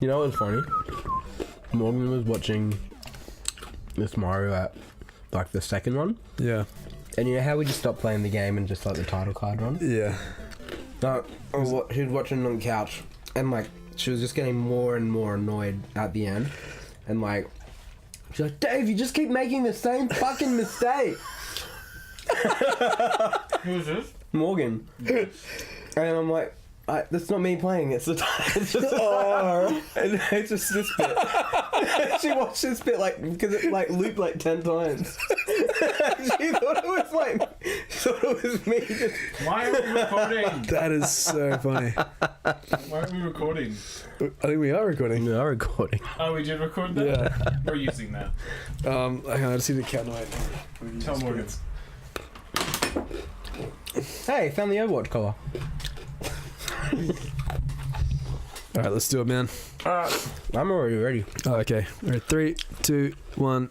You know what's funny? Morgan was watching this Mario at like the second one. Yeah. And you know how we just stopped playing the game and just let the title card run? Yeah. No, she was watching on the couch and like she was just getting more and more annoyed at the end. And like, she's like, Dave, you just keep making the same fucking mistake. Who's this? Morgan. And I'm like, that's not me playing, it's just and it's just this bit. She watched this bit like because it like looped like 10 times. She thought it was me just. Why are we recording? That is so funny. Why aren't we recording? I think we are recording. We are recording. Oh, we did record that? Yeah. We're using that. Hang on, I just need to count right now. Tell Morgan. Hey, found the Overwatch collar. Alright, let's do it, man. I'm already ready. Oh, okay. Alright, 3, 2, 1.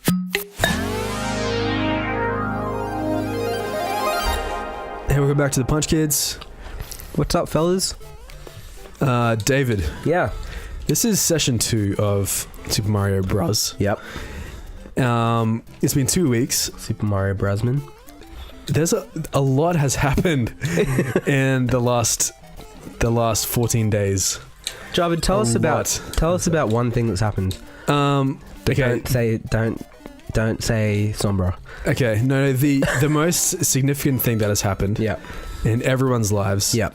Hey, welcome back to the Punch Kids. What's up, fellas? David, Yeah. this is session 2 of Super Mario Bros. Yep. It's been 2 weeks. Super Mario Brasman. There's a lot has happened in the last 14 days. Javid, tell us about one thing that's happened. Okay. Don't say Sombra. Okay. No, the most significant thing that has happened Yeah. in everyone's lives Yeah.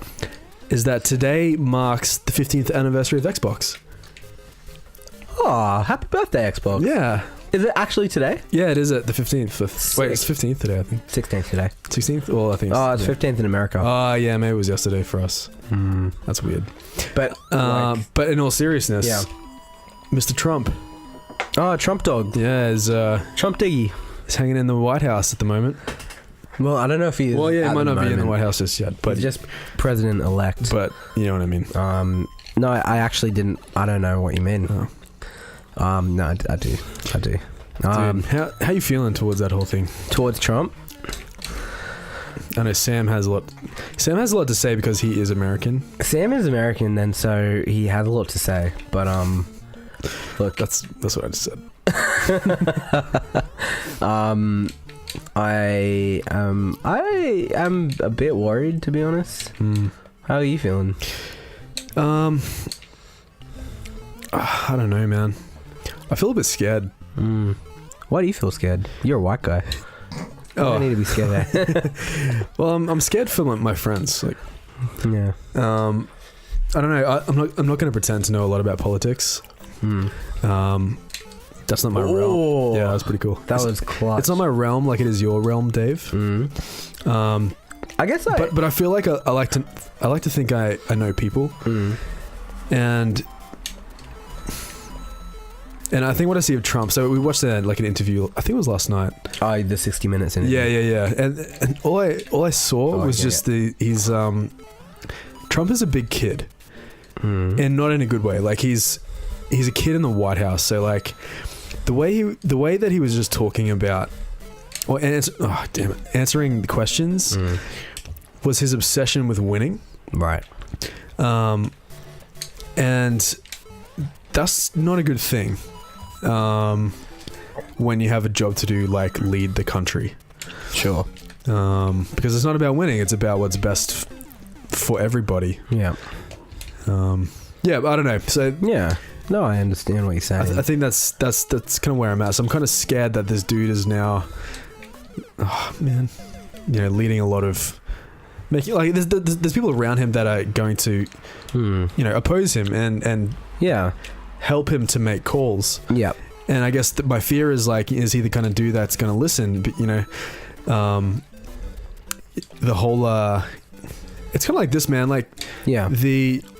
is that today marks the 15th anniversary of Xbox. Oh, happy birthday, Xbox. Yeah. Is it actually today? Yeah, it is at the 15th. Wait, it's 15th today, I think. 16th today. 16th? Well, I think Oh, it's yeah. 15th in America. Oh, yeah, maybe it was yesterday for us. That's weird. But But in all seriousness, Yeah. Mr. Trump, Trump dog. yeah, is Trump diggy. hanging in the White House at the moment. Well, I don't know if he is. Well, yeah, at he might the not be in the moment. White House just yet, but He's just president-elect. but you know what I mean. No, I actually didn't. I don't know what you mean. Oh. No, I do. Dude, how you feeling towards that whole thing? Towards Trump? I know Sam has a lot to say because he is American. Sam is American, and so he had a lot to say. But look, That's what I just said. I am a bit worried, to be honest. How are you feeling? I don't know, man. I feel a bit scared. Why do you feel scared? You're a white guy. You Oh, don't need to be scared there. well, I'm scared for my friends. Like, Yeah. I don't know. I'm not going to pretend to know a lot about politics. That's not my realm. Yeah, that's pretty cool. That was clutch. It's not my realm like it is your realm, Dave. I guess but I feel like I like to think I know people, and I think what I see of Trump. So we watched like an interview. I think it was last night. Oh, the 60 Minutes interview. Yeah. And all I saw was just he's Trump is a big kid, and not in a good way. Like he's a kid in the White House. So like the way that he was just talking about, answering the questions was his obsession with winning. Right. And that's not a good thing. When you have a job to do, like lead the country. Sure. Because it's not about winning; it's about what's best for everybody. Yeah. Yeah, but I don't know. So Yeah. No, I understand what you're saying. I think that's kind of where I'm at. So I'm kind of scared that this dude is now, leading a lot of making like there's people around him that are going to, oppose him and yeah, help him to make calls. Yeah. And I guess my fear is like, is he the kind of dude that's going to listen? But, the whole, it's kind of like this, man. Like, yeah.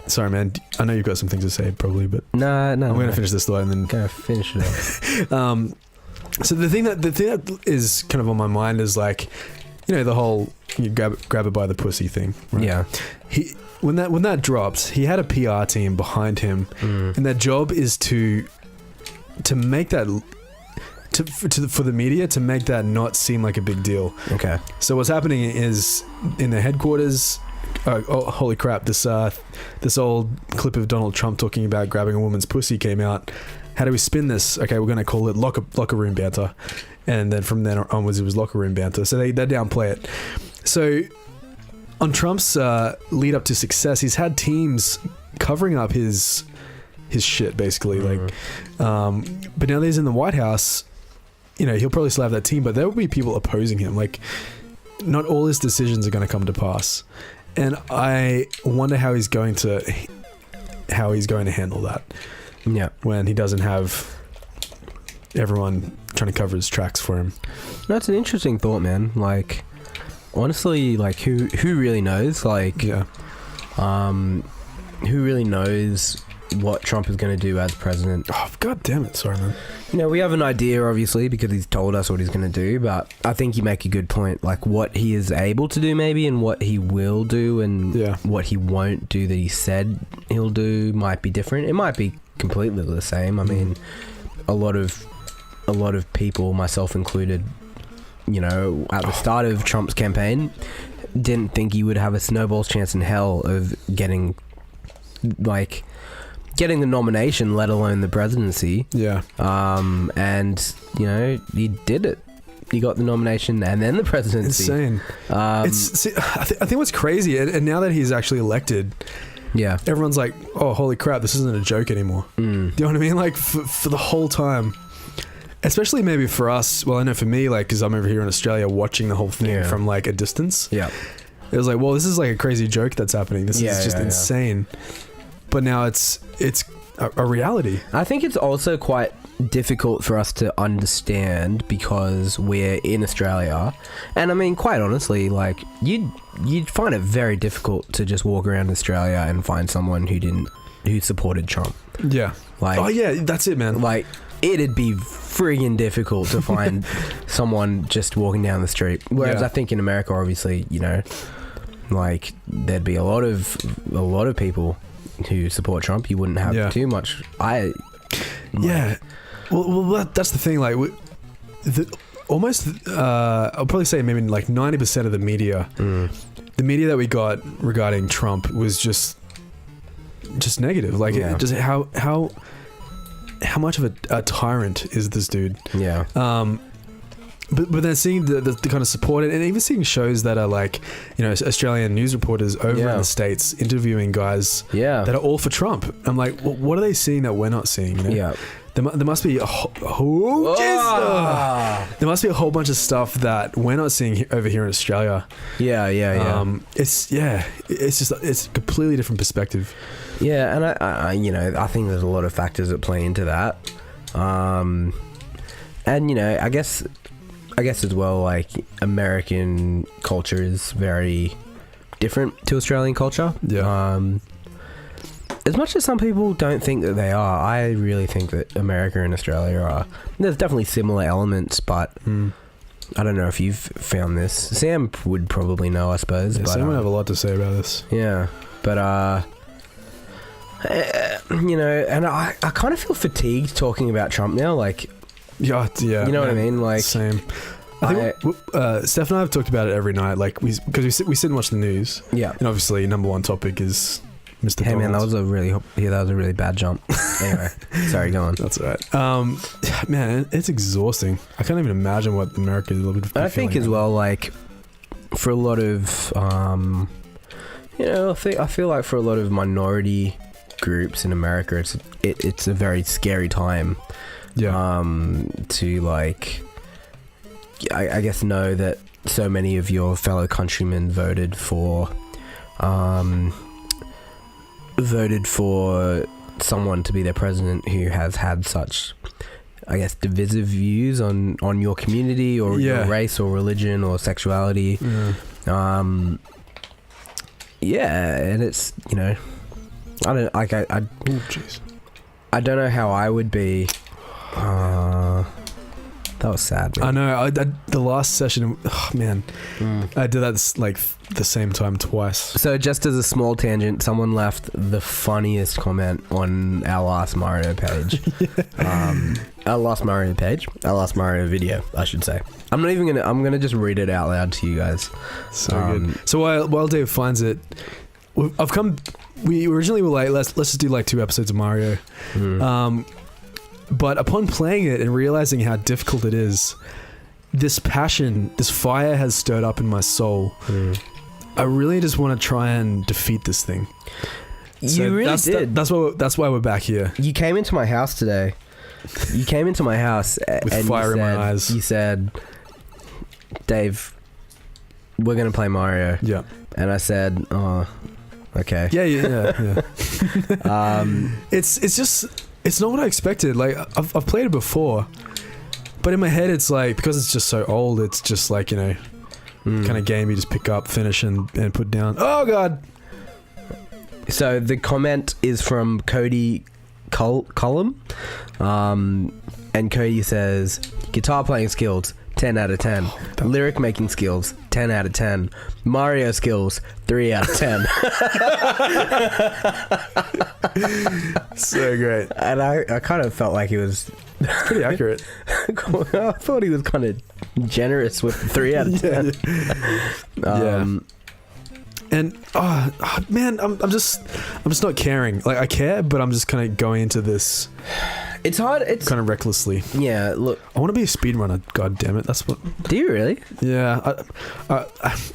Sorry, man. I know you've got some things to say, probably, but No. I'm going to finish this thought and then Go finish it up. So the thing that is kind of on my mind is like, the whole you grab it by the pussy thing. Right? Yeah. When that dropped, he had a PR team behind him, and their job is to make that for the media to make that not seem like a big deal. Okay. So what's happening is in the headquarters, oh, holy crap, this old clip of Donald Trump talking about grabbing a woman's pussy came out. How do we spin this? Okay, we're going to call it locker room banter. And then from then onwards, it was locker room banter. So they downplay it. So on Trump's lead up to success, he's had teams covering up his shit, basically. But now that he's in the White House, he'll probably still have that team, but there will be people opposing him. Like, not all his decisions are going to come to pass. And I wonder how he's going to handle that. Yeah. When he doesn't have everyone trying to cover his tracks for him. That's an interesting thought, man. Like, honestly, like, who really knows? Like, yeah. Who really knows what Trump is going to do as president? Oh, God damn it. Sorry, man. We have an idea, obviously, because he's told us what he's going to do, but I think you make a good point. Like, what he is able to do, maybe, and what he will do, and what he won't do that he said he'll do might be different. It might be completely the same. I mean, a lot of people, myself included, at the start of Trump's campaign, didn't think he would have a snowball's chance in hell of getting the nomination, let alone the presidency. Yeah. And he did it. He got the nomination and then the presidency. Insane. I think what's crazy, and now that he's actually elected, yeah, everyone's like, oh, holy crap, this isn't a joke anymore. Do you know what I mean? Like, for the whole time, especially maybe for us, well, I know for me, like, because I'm over here in Australia watching the whole thing from, like, a distance. Yeah. It was like, well, this is like a crazy joke that's happening. This is just insane. But now it's a reality. I think it's also quite difficult for us to understand because we're in Australia, and I mean, quite honestly, like, you'd find it very difficult to just walk around Australia and find someone who supported Trump. Yeah. Like, oh yeah, that's it, man. Like, it'd be friggin' difficult to find someone just walking down the street. Whereas I think in America, obviously, like, there'd be a lot of people who support Trump. You wouldn't have too much. Well, that's the thing. Like, almost, I'll probably say maybe like 90% of the media, the media that we got regarding Trump was just negative. Like, just how much of a tyrant is this dude? Yeah. But then seeing the kind of support, and even seeing shows that are like, Australian news reporters over in the States interviewing guys that are all for Trump. I'm like, well, what are they seeing that we're not seeing? Yeah. There must be a there must be a whole bunch of stuff that we're not seeing over here in Australia. Yeah. It's a completely different perspective. Yeah, and I think there's a lot of factors that play into that. And I guess as well, like, American culture is very different to Australian culture. Yeah. As much as some people don't think that they are, I really think that America and Australia are. There's definitely similar elements, but I don't know if you've found this. Sam would probably know, I suppose. Yeah, but, Sam would have a lot to say about this. Yeah, but and I kind of feel fatigued talking about Trump now. Like, yeah, you know what I mean? Like, same. I think Steph and I have talked about it every night, like, because we sit and watch the news. Yeah, and obviously number one topic is Mr. Hey, Donald. man, that was a really bad jump. Anyway, sorry, go on. That's all right. Man, it's exhausting. I can't even imagine what America is. I think as well, like, for a lot of I feel like for a lot of minority groups in America, it's a very scary time. Yeah. To, like, I guess, know that so many of your fellow countrymen voted for someone to be their president who has had such, I guess, divisive views on your community or your race or religion or sexuality. And it's, I don't like I don't know how I would be. That was sad, I man. know. The last session, oh man, I did that like the same time twice. So just as a small tangent, someone left the funniest comment on our last Mario page. Our last Mario video, I should say. I'm gonna just read it out loud to you guys. So good. So while Dave finds it, we originally were like, let's just do like 2 episodes of Mario. But upon playing it and realizing how difficult it is, this passion, this fire has stirred up in my soul. I really just want to try and defeat this thing. You really did. That's why we're back here. You came into my house today. You came into my house With and fire in my you eyes. said, Dave, we're going to play Mario. Yeah. And I said, oh, okay. Yeah. It's not what I expected. Like I've played it before, but in my head it's like, because it's just so old, it's just like, you know, kind of game you just pick up, finish and put down. Oh god. So the comment is from Cody Cullum, and Cody says, guitar playing skills 10 out of 10, lyric making skills 10 out of 10, Mario skills 3 out of 10. So great. And I kind of felt like he was Pretty accurate. I thought he was kind of generous with 3 out of 10. Yeah. And man, I'm just not caring. Like I care, but I'm just kind of going into this. It's hard. It's kind of recklessly. Yeah. Look, I want to be a speedrunner. God damn it. That's what. Do you really? Yeah.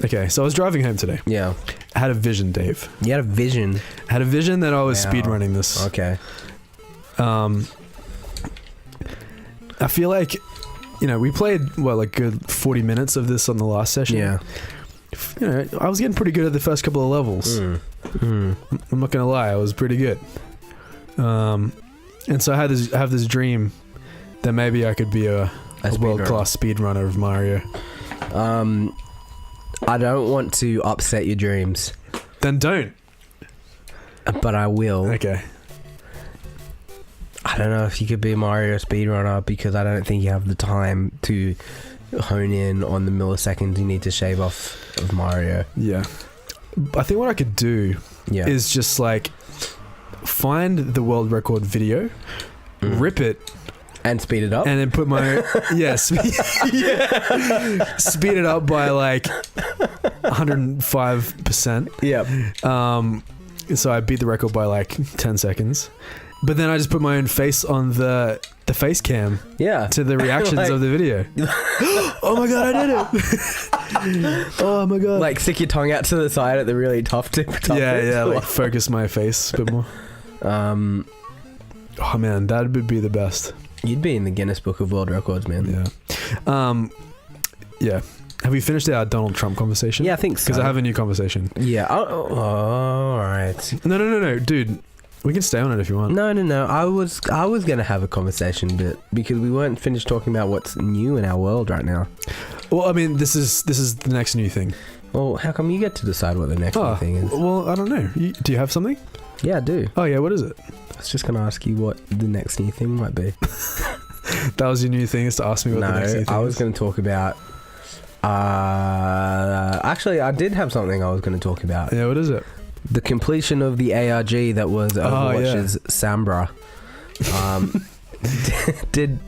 Okay. So I was driving home today. Yeah. I had a vision, Dave. You had a vision. I had a vision that I was speedrunning this. Okay. I feel like, you know, we played like good 40 minutes of this on the last session. Yeah. You know, I was getting pretty good at the first couple of levels. I'm not gonna lie, I was pretty good. And so I have this dream that maybe I could be a world-class speedrunner of Mario. I don't want to upset your dreams. Then don't. But I will. Okay. I don't know if you could be a Mario speedrunner because I don't think you have the time to hone in on the milliseconds you need to shave off of Mario. Yeah. I think what I could do is just like find the world record video, rip it, and speed it up, and then put my speed it up by like 105%. Yep. So I beat the record by like 10 seconds. But then I just put my own face on the face cam. Yeah. To the reactions like, of the video. Oh my god, I did it! Oh my god. Like stick your tongue out to the side at the really tough tip. Yeah, like focus my face a bit more. Oh man, that would be the best. You'd be in the Guinness Book of World Records, man. Yeah. Yeah. Have we finished our Donald Trump conversation? Yeah, I think so. Because I have a new conversation. Yeah. All right. No, dude. We can stay on it if you want. No. I was gonna have a conversation, but because we weren't finished talking about what's new in our world right now. Well, I mean, this is the next new thing. Well, how come you get to decide what the next new thing is? Well, I don't know. Do you have something? Yeah, I do. Oh yeah, what is it? I was just gonna ask you what the next new thing might be. That was your new thing, is to ask me what the next new thing is? I was gonna talk about. Actually, I did have something I was gonna talk about. Yeah, what is it? The completion of the ARG that was Overwatch's Sambra. Did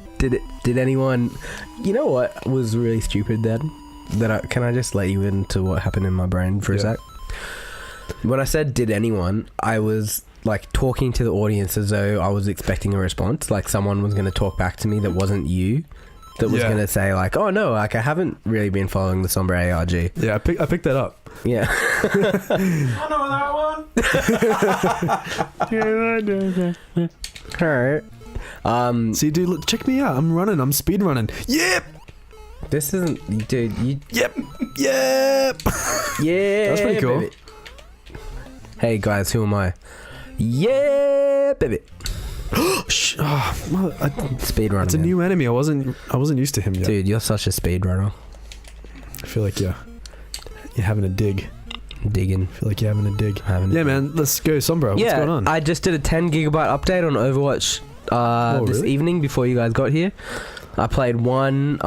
anyone? You know what was really stupid then? Can I just let you into what happened in my brain for a sec? When I said "did anyone," I was like talking to the audience as though I was expecting a response, like someone was going to talk back to me that wasn't you. That was going to say like, "Oh no, like I haven't really been following the Sombra ARG." Yeah, I picked that up. Yeah. I know that one. Alright. See, dude, look, check me out. I'm running. I'm speed running. Yep. This isn't, dude. Yep. Yeah. That's pretty cool. Baby. Hey guys, who am I? Yeah, baby. Speedrunner. It's a new enemy. I wasn't used to him yet. Dude, you're such a speedrunner. I feel like you're having a dig. Digging. I feel like you're having a dig. Man, let's go, Sombra. What's going on? I just did a 10 gigabyte update on Overwatch this evening before you guys got here. I played one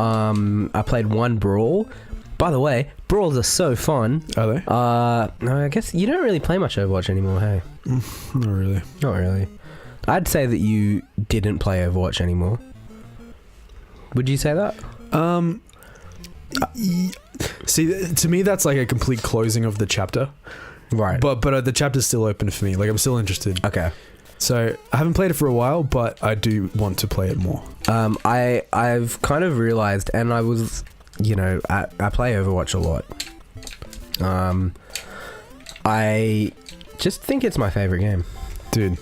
Brawl. By the way, Brawls are so fun. Are they? No, I guess you don't really play much Overwatch anymore, hey? Not really. Not really. I'd say that you didn't play Overwatch anymore. Would you say that? See, to me, that's like a complete closing of the chapter. Right. But the chapter's still open for me. Like, I'm still interested. Okay. So I haven't played it for a while, but I do want to play it more. I've kind of realized, and I was, I play Overwatch a lot. I just think it's my favorite game. Dude,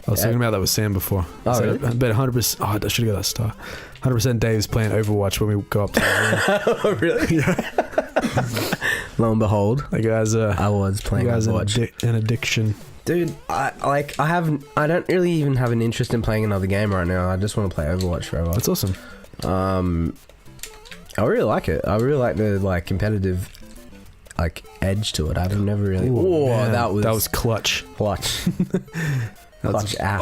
I was talking about that with Sam before. Oh, So really? I bet 100%. Oh, I should have got that star. 100% Dave's playing Overwatch when we go up to the room. Oh, really? Yeah. Lo and behold, That guy's I was playing Overwatch. an addiction. Dude, I don't really even have an interest in playing another game right now. I just want to play Overwatch forever. That's awesome. I really like it. I really like the competitive edge to it. I've never really. Ooh, Oh, man. that was clutch. clutch. Clutch app.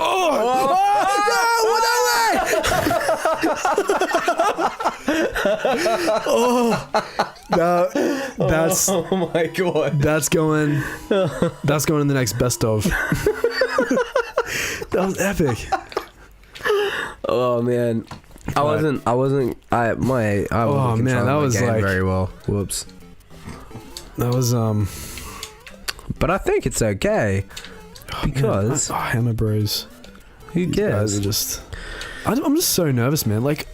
That's Oh my god. that's going in the next best of. That was epic. Oh man. I wasn't Oh, controlling man, that my was game like- very well. Whoops. That was But I think it's okay because Hammer Bros. who These guys cares? are just. I'm just so nervous, man. Like,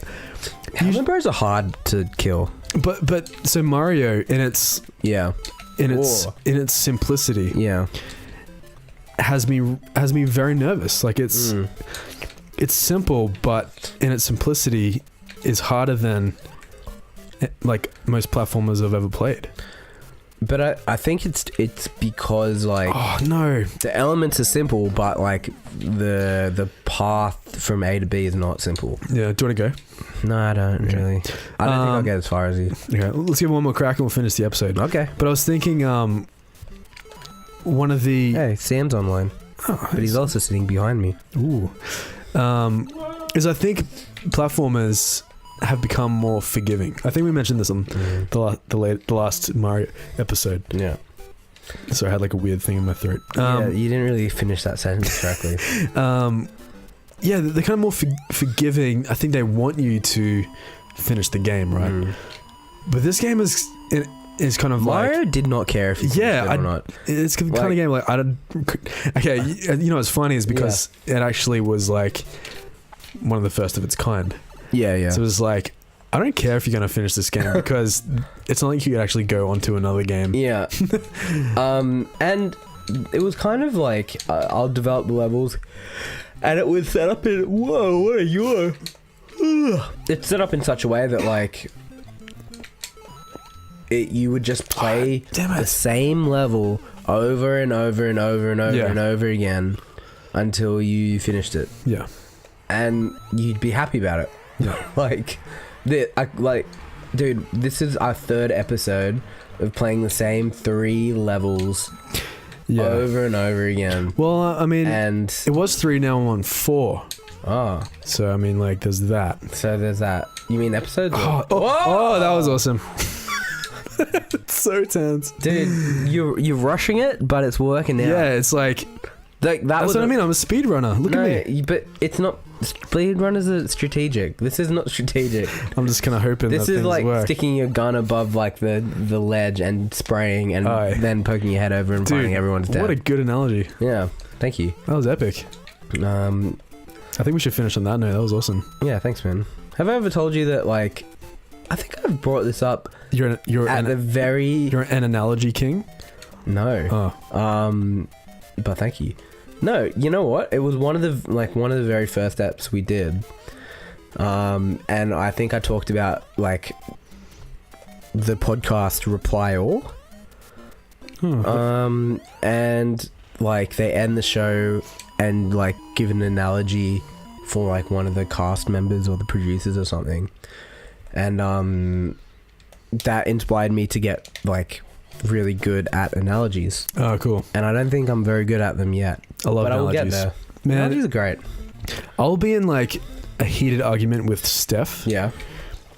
Hammer Bros are hard to kill. but so Mario in its Yeah. in its simplicity Yeah. has me very nervous. Like it's simple, but in its simplicity is harder than like most platformers I've ever played. But I think it's because Oh no! the elements are simple, but the path from A to B is not simple. Yeah, do you want to go? No, I don't really. I don't think I'll get as far as you. Okay, let's give one more crack and we'll finish the episode. Okay. But I was thinking, one of the Hey, Sam's online, but he's also sitting behind me. ooh, is I think platformers have become more forgiving. I think we mentioned this on the last Mario episode. Yeah. So I had like a weird thing in my throat. Yeah, you didn't really finish that sentence correctly. Yeah, they're kind of more forgiving. I think they want you to finish the game, right? But this game is kind of Mario did not care if you finished it or not. It's the kind of game like I don't. Okay, you know what's funny is because it actually was like one of the first of its kind. Yeah, yeah. So it was like, I don't care if you're going to finish this game because it's not like you could actually go onto another game. Yeah. And it was kind of like, I'll develop the levels, and it was set up in, whoa, what are you? It's set up in such a way that you would just play the same level over and over and over and over and over again until you finished it. Yeah. And you'd be happy about it. Yeah. Dude, this is our third episode of playing the same 3 levels over and over again. Well, I mean, And it was 3, now I'm on 4. oh, So I mean, like, there's that. so there's that. You mean episodes? Oh, that was awesome. It's so tense. Dude, you're rushing it, but it's working out. Yeah, it's like That that's was what I mean. I'm a speedrunner. Look at me. But it's not. Speedrunners are strategic. This is not strategic. I'm just kind of hoping This that is things like work. sticking your gun above the ledge and spraying and Aye. then poking your head over and finding everyone's dead. What a good analogy. Yeah, thank you. That was epic. I think we should finish on that note. That was awesome. Yeah, thanks, man. Have I ever told you that I think I've brought this up You're at the very you're an analogy king. no. Oh, But thank you. No, you know what? It was one of the very first steps we did. And I think I talked about the podcast Reply All. And they end the show and give an analogy for one of the cast members or the producers or something. And that inspired me to get really good at analogies. oh, cool. And I don't think I'm very good at them yet. I love But I will analogies. get there. Man, Analogies are great. I'll be in a heated argument with Steph, Yeah.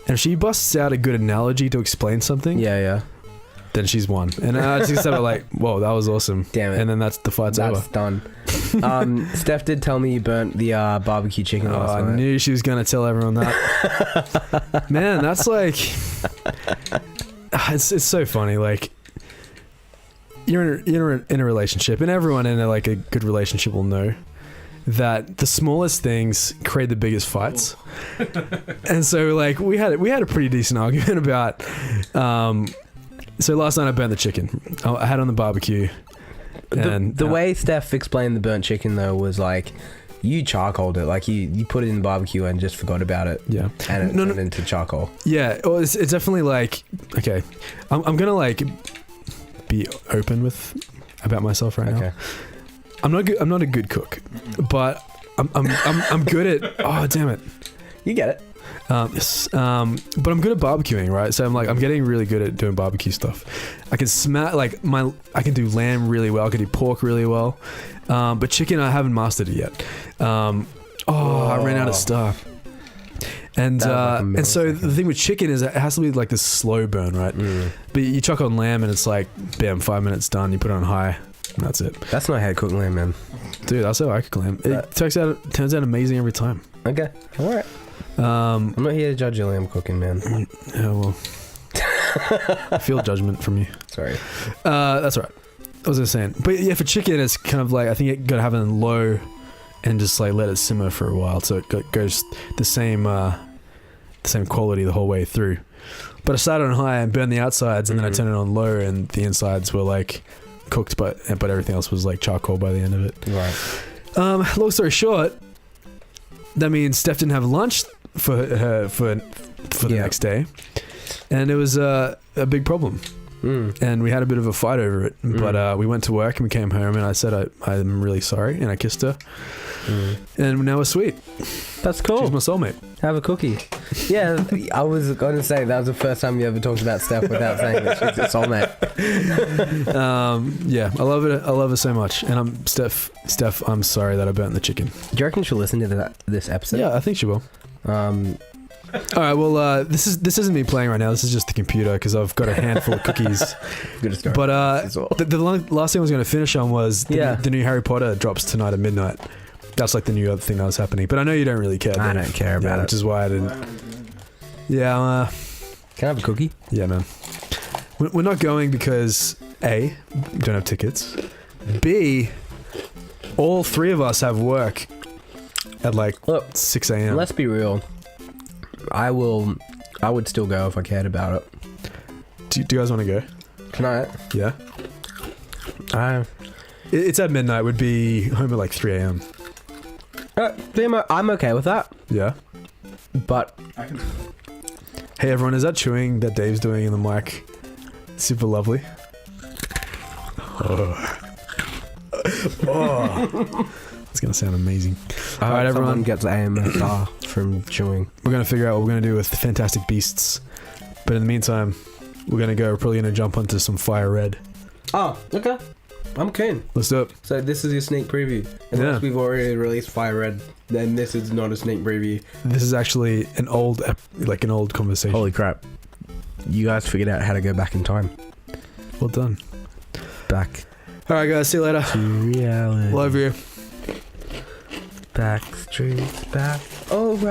and if she busts out a good analogy to explain something, Yeah. then she's won. And I just said like, whoa, that was awesome. Damn it. And then the fight's That's over. done. Steph did tell me you burnt the barbecue chicken Oh, last I night. knew she was gonna tell everyone that. Man, that's like, it's so funny. Like, you're in a relationship, and everyone in a good relationship will know that the smallest things create the biggest fights. And so like we had a pretty decent argument about. So last night I burnt the chicken. I had it on the barbecue. And The way Steph explained the burnt chicken though was like, you charcoaled it, like you put it in the barbecue and just forgot about it. Yeah. And it turned into charcoal. Yeah, well, it's definitely like, okay, I'm gonna like be open about myself right now. Okay. I'm not a good cook, but I'm good at. Oh damn it! You get it. Yes. But I'm good at barbecuing, right? So I'm getting really good at doing barbecue stuff. I can I can do lamb really well. I can do pork really well. But chicken, I haven't mastered it yet. I ran out of stuff. And and so the thing with chicken is it has to be like this slow burn, right? But you chuck on lamb and it's like, bam, 5 minutes done. You put it on high, and that's it. That's not how to cook lamb, man. Dude, that's how I cook lamb. It turns out amazing every time. Okay, all right. I'm not here to judge your lamb cooking, man. Yeah, well, I feel judgment from you. Sorry. That's all right. I was just saying, but yeah, for chicken, it's kind of like I think you got to have it in low, and just like let it simmer for a while, so it goes the same quality the whole way through. But I started on high and burned the outsides, and then I turned it on low, and the insides were like cooked, but everything else was like charcoal by the end of it. Right. Long story short, that means Steph didn't have lunch for the next day, and it was a big problem. And we had a bit of a fight over it, but we went to work and we came home, and I said I'm really sorry, and I kissed her, and now we're sweet. That's cool. She's my soulmate. Have a cookie. Yeah, I was going to say that was the first time you ever talked about Steph without saying that she's a soulmate. Yeah, I love it. I love her so much, and I'm Steph. I'm sorry that I burnt the chicken. Do you reckon she'll listen to this episode? Yeah, I think she will. All right, well, this isn't me playing right now. This is just the computer because I've got a handful of cookies. Good story. But well. the last thing I was going to finish on was the new Harry Potter drops tonight at midnight. That's like the new other thing that was happening. But I know you don't really care. I don't care about it. Which is why I didn't. Yeah. Can I have a cookie? Yeah, man. We're not going because A, we don't have tickets. B, all three of us have work at like 6 a.m. Let's be real. I would still go if I cared about it. Do you guys want to go? Tonight? Yeah. It's at midnight. We'd be home at like 3 a.m. I'm okay with that. Yeah. But hey everyone, is that chewing that Dave's doing in the mic super lovely? It's gonna sound amazing. all right, everyone. Someone gets AMSR from chewing. We're gonna figure out what we're gonna do with Fantastic Beasts, but in the meantime, we're probably gonna jump onto some Fire Red. Oh, okay. I'm keen. Let's do it. So this is your sneak preview. Unless we've already released Fire Red, then this is not a sneak preview. This is actually an old conversation. Holy crap. You guys figured out how to go back in time. Well done. Back Alright guys, see you later. to reality. Love you. Back streets back. Alright.